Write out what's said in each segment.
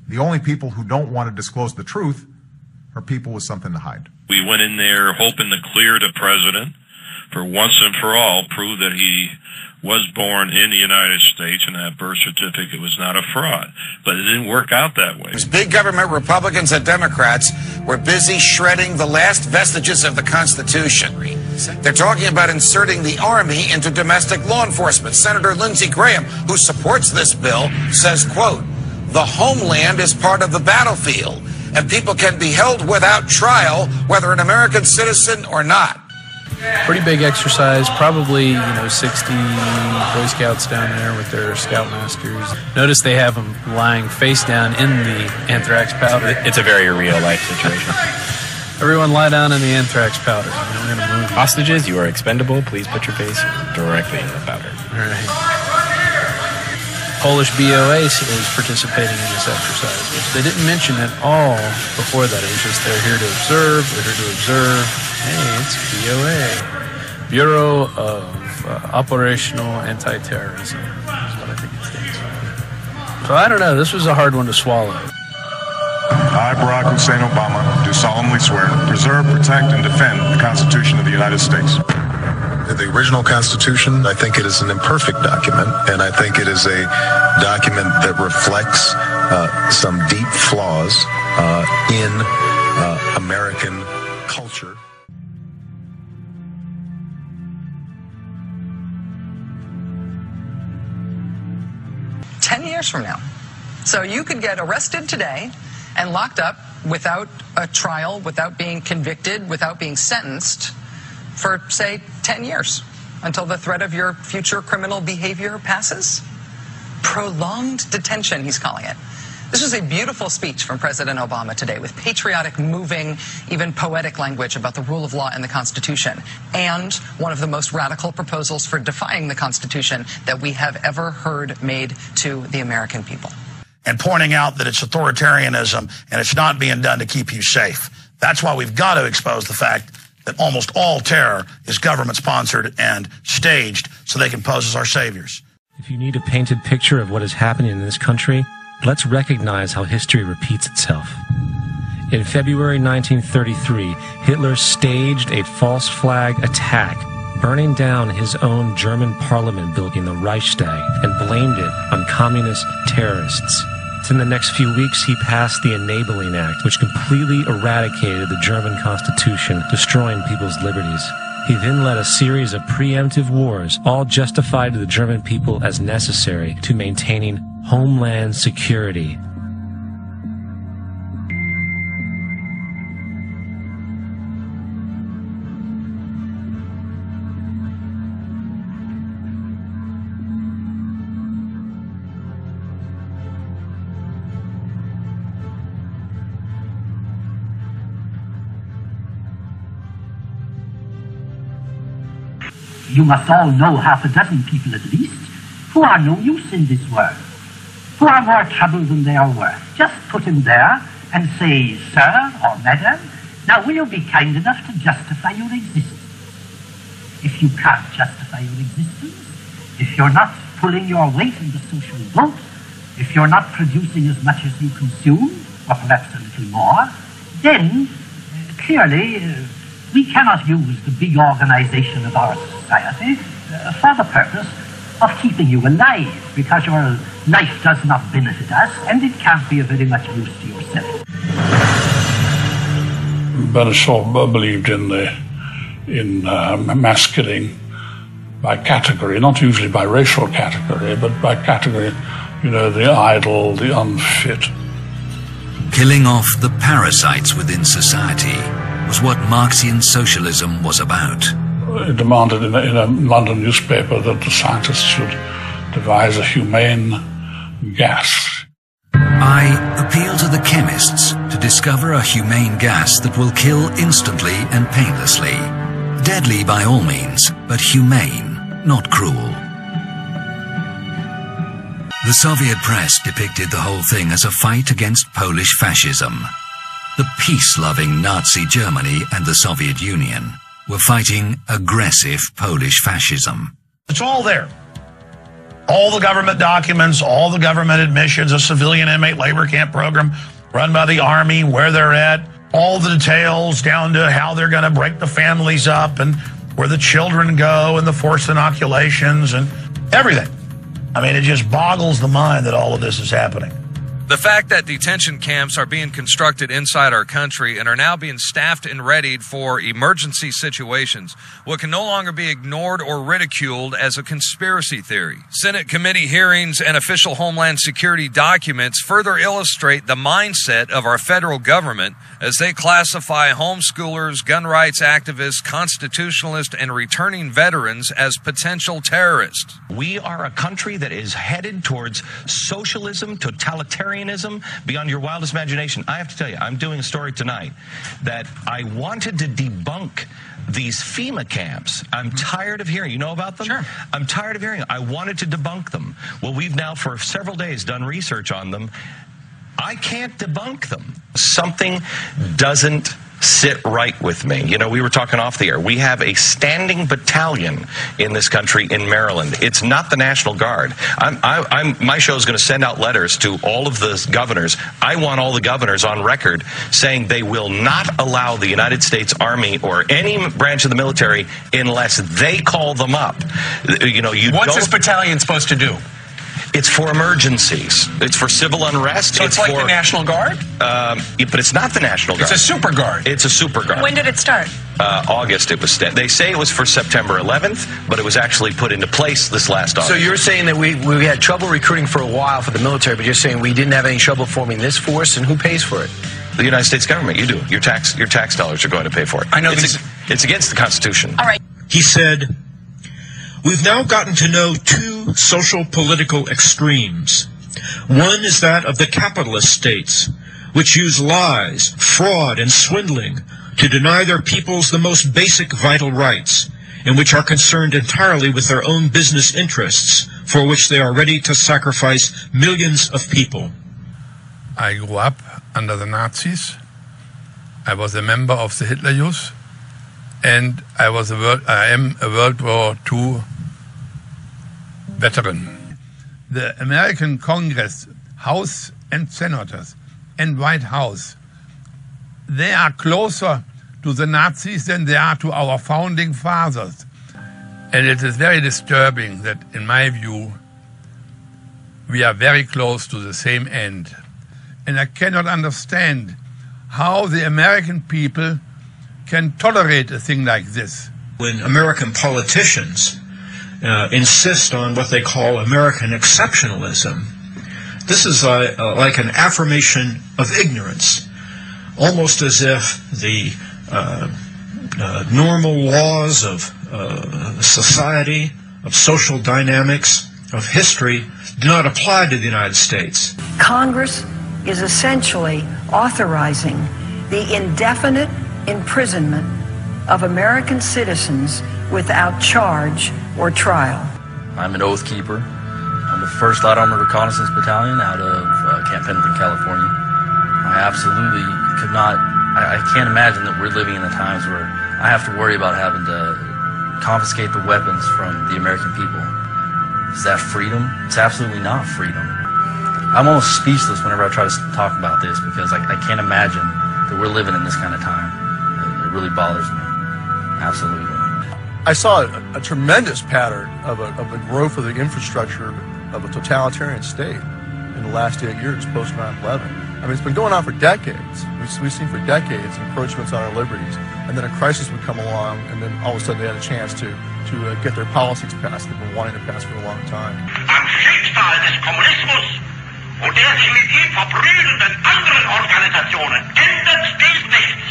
The only people who don't want to disclose the truth are people with something to hide. We went in there hoping to clear the president for once and for all, prove that he was born in the United States and that birth certificate was not a fraud. But it didn't work out that way. Big government Republicans and Democrats were busy shredding the last vestiges of the Constitution. They're talking about inserting the Army into domestic law enforcement. Senator Lindsey Graham, who supports this bill, says, quote, "The homeland is part of the battlefield, and people can be held without trial, whether an American citizen or not." Pretty big exercise, probably, 60 Boy Scouts down there with their Scoutmasters. Notice they have them lying face down in the anthrax powder. It's a very real-life situation. Everyone lie down in the anthrax powder. We're going to move you. Hostages, you are expendable. Please put your face directly in the powder. All right. Polish BOA is participating in this exercise, which they didn't mention at all before that. It was just they're here to observe, Hey, it's BOA. Bureau of Operational Anti-Terrorism is what I think it stands for. So I don't know, this was a hard one to swallow. I, Barack Hussein Obama, do solemnly swear to preserve, protect, and defend the Constitution of the United States. The original Constitution, I think it is an imperfect document, and I think it is a document that reflects some deep flaws in American culture. Years from now. So you could get arrested today and locked up without a trial, without being convicted, without being sentenced for, say, 10 years until the threat of your future criminal behavior passes. Prolonged detention, he's calling it. This was a beautiful speech from President Obama today with patriotic, moving, even poetic language about the rule of law and the Constitution, and one of the most radical proposals for defying the Constitution that we have ever heard made to the American people. And pointing out that it's authoritarianism and it's not being done to keep you safe. That's why we've got to expose the fact that almost all terror is government-sponsored and staged so they can pose as our saviors. If you need a painted picture of what is happening in this country, let's recognize how history repeats itself. In February 1933, Hitler staged a false flag attack, burning down his own German parliament building, the Reichstag, and blamed it on communist terrorists. In the next few weeks, he passed the Enabling Act, which completely eradicated the German Constitution, destroying people's liberties. He then led a series of preemptive wars, all justified to the German people as necessary to maintaining homeland security. You must all know half a dozen people at least who are no use in this world, who are more trouble than they are worth. Just put him there and say, "Sir or Madam, now will you be kind enough to justify your existence?" If you can't justify your existence, if you're not pulling your weight in the social boat, if you're not producing as much as you consume, or perhaps a little more, then clearly we cannot use the big organization of our society for the purpose of keeping you alive, because your life does not benefit us, and it can't be of very much use to yourself. Bereshaw believed in mass killing by category, not usually by racial category, but by category, the idle, the unfit. Killing off the parasites within society was what Marxian socialism was about. It demanded in a London newspaper that the scientists should devise a humane gas. I appeal to the chemists to discover a humane gas that will kill instantly and painlessly. Deadly by all means, but humane, not cruel. The Soviet press depicted the whole thing as a fight against Polish fascism. The peace-loving Nazi Germany and the Soviet Union were fighting aggressive Polish fascism. It's all there. all the government documents, all the government admissions, a civilian inmate labor camp program run by the Army, where they're at, all the details down to how they're going to break the families up and where the children go and the forced inoculations and everything. I mean, it just boggles the mind that all of this is happening. The fact that detention camps are being constructed inside our country and are now being staffed and readied for emergency situations, what can no longer be ignored or ridiculed as a conspiracy theory. Senate committee hearings and official Homeland Security documents further illustrate the mindset of our federal government as they classify homeschoolers, gun rights activists, constitutionalists, and returning veterans as potential terrorists. We are a country that is headed towards socialism, totalitarianism, beyond your wildest imagination. I have to tell you, I'm doing a story tonight that I wanted to debunk these Fema camps. I'm tired of hearing. You know about them? Sure. I'm tired of hearing them. I wanted to debunk them. Well, we've now for several days done research on them. I can't debunk them. Something doesn't sit right with me. You know, we were talking off the air. We have a standing battalion in this country in Maryland. It's not the National Guard. My show is going to send out letters to all of the governors. I want all the governors on record saying they will not allow the United States Army or any branch of the military unless they call them up. You know, what's this battalion supposed to do? It's for emergencies. It's for civil unrest. So it's like the National Guard? But it's not the National Guard. It's a super guard. It's a super guard. When did it start? August. It was. They say it was for September 11th, but it was actually put into place this last August. So you're saying that we had trouble recruiting for a while for the military, but you're saying we didn't have any trouble forming this force, and who pays for it? The United States government. You do. Your tax dollars are going to pay for it. I know it's against the Constitution. All right. He said, "We've now gotten to know two social political extremes. One is that of the capitalist states, which use lies, fraud, and swindling to deny their peoples the most basic vital rights, and which are concerned entirely with their own business interests, for which they are ready to sacrifice millions of people." I grew up under the Nazis. I was a member of the Hitler Youth, and I am a World War II veteran. The American Congress, House and Senators, and White House, they are closer to the Nazis than they are to our founding fathers. And it is very disturbing that, in my view, we are very close to the same end. And I cannot understand how the American people can tolerate a thing like this. When American politicians insist on what they call American exceptionalism, this is like an affirmation of ignorance, almost as if the normal laws of society, of social dynamics, of history do not apply to the United States. Congress is essentially authorizing the indefinite imprisonment of American citizens without charge or trial. I'm an oath keeper. I'm the 1st Light Armored Reconnaissance Battalion out of Camp Pendleton, California. I absolutely could not, I can't imagine that we're living in the times where I have to worry about having to confiscate the weapons from the American people. Is that freedom? It's absolutely not freedom. I'm almost speechless whenever I try to talk about this because I can't imagine that we're living in this kind of time. It really bothers me. Absolutely. I saw a tremendous pattern of the growth of the infrastructure of a totalitarian state in the last 8 years post 9/11. I mean, it's been going on for decades. We've seen for decades encroachments on our liberties, and then a crisis would come along, and then all of a sudden they had a chance to get their policies passed. They've been wanting to pass for a long time. Am Schicksal des Kommunismus und der sich mit ihm verbrüdernden anderen Organisationen ändert dies nichts.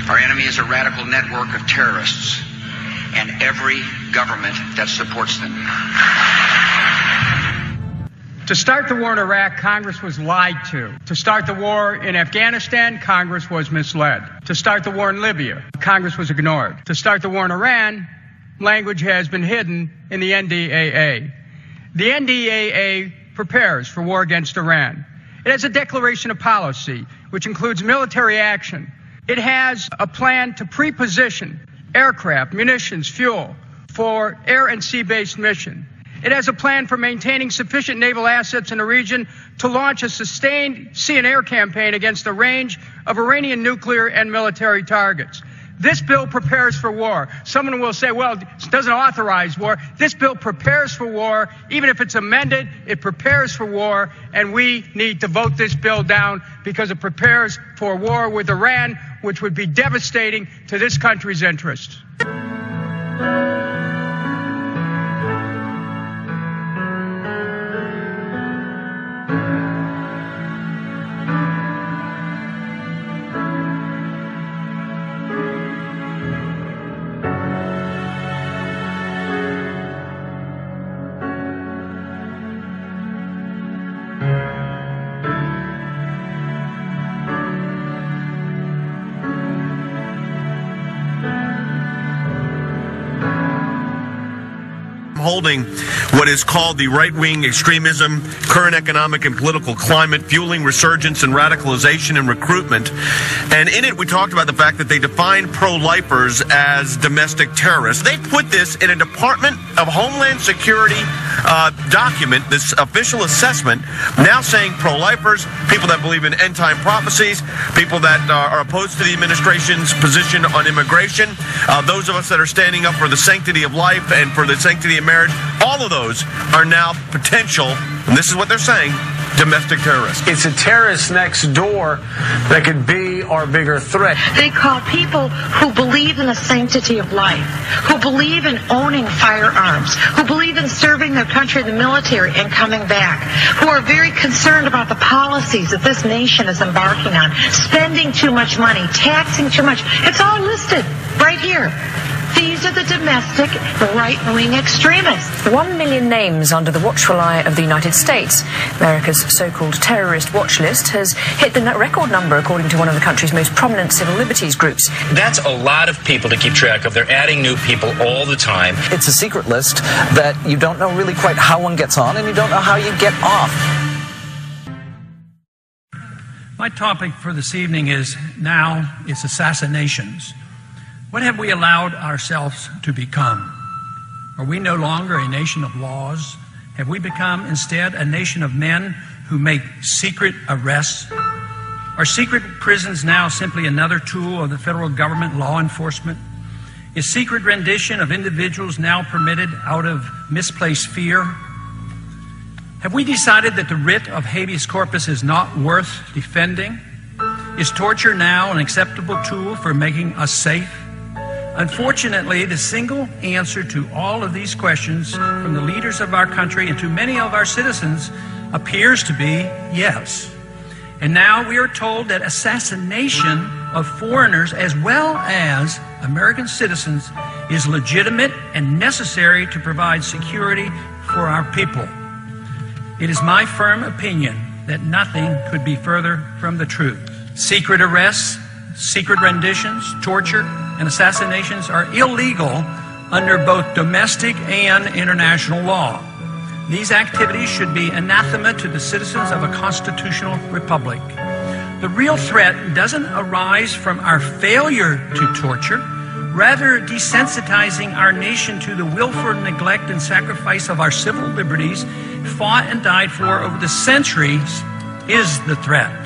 Our enemy is a radical network of terrorists and every government that supports them. To start the war in Iraq, Congress was lied to. To start the war in Afghanistan, Congress was misled. To start the war in Libya, Congress was ignored. To start the war in Iran, language has been hidden in the NDAA. The NDAA prepares for war against Iran. It has a declaration of policy, which includes military action. It has a plan to pre-position aircraft, munitions, fuel for air and sea-based mission. It has a plan for maintaining sufficient naval assets in the region to launch a sustained sea and air campaign against a range of Iranian nuclear and military targets. This bill prepares for war. Someone will say, well, it doesn't authorize war. This bill prepares for war. Even if it's amended, it prepares for war, and we need to vote this bill down because it prepares for war with Iran, which would be devastating to this country's interests. Holding what is called the right-wing extremism, current economic and political climate, fueling resurgence and radicalization and recruitment. And in it, we talked about the fact that they define pro-lifers as domestic terrorists. They put this in a Department of Homeland Security document, this official assessment, now saying pro-lifers, people that believe in end-time prophecies, people that are opposed to the administration's position on immigration, those of us that are standing up for the sanctity of life and for the sanctity of marriage, all of those are now potential, and this is what they're saying, domestic terrorists. It's a terrorist next door that could be our bigger threat. They call people who believe in the sanctity of life, who believe in owning firearms, who believe in serving their country in the military and coming back, who are very concerned about the policies that this nation is embarking on, spending too much money, taxing too much. It's all listed right here. These are the domestic right-wing extremists. 1 million names under the watchful eye of the United States. America's so-called terrorist watch list has hit the record number, according to one of the country's most prominent civil liberties groups. That's a lot of people to keep track of. They're adding new people all the time. It's a secret list that you don't know really quite how one gets on, and you don't know how you get off. My topic for this evening is assassinations. What have we allowed ourselves to become? Are we no longer a nation of laws? Have we become instead a nation of men who make secret arrests? Are secret prisons now simply another tool of the federal government law enforcement? Is secret rendition of individuals now permitted out of misplaced fear? Have we decided that the writ of habeas corpus is not worth defending? Is torture now an acceptable tool for making us safe? Unfortunately, the single answer to all of these questions from the leaders of our country and to many of our citizens appears to be yes. And now we are told that assassination of foreigners as well as American citizens is legitimate and necessary to provide security for our people. It is my firm opinion that nothing could be further from the truth. Secret arrests, secret renditions, torture, and assassinations are illegal under both domestic and international law. These activities should be anathema to the citizens of a constitutional republic. The real threat doesn't arise from our failure to torture, rather desensitizing our nation to the willful neglect and sacrifice of our civil liberties fought and died for over the centuries is the threat.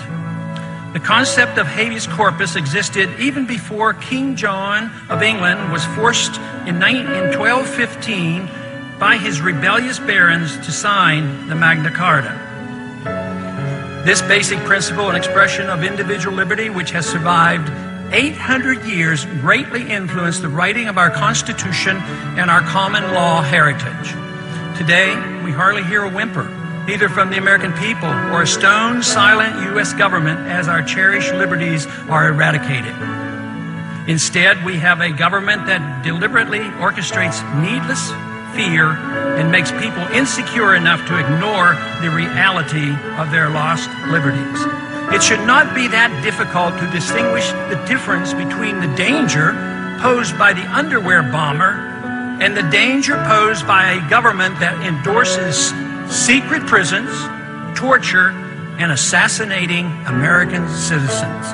The concept of habeas corpus existed even before King John of England was forced in 1215 by his rebellious barons to sign the Magna Carta. This basic principle and expression of individual liberty, which has survived 800 years, greatly influenced the writing of our Constitution and our common law heritage. Today, we hardly hear a whimper, either from the American people or a stone silent U.S. government as our cherished liberties are eradicated. Instead, we have a government that deliberately orchestrates needless fear and makes people insecure enough to ignore the reality of their lost liberties. It should not be that difficult to distinguish the difference between the danger posed by the underwear bomber and the danger posed by a government that endorses secret prisons, torture, and assassinating American citizens.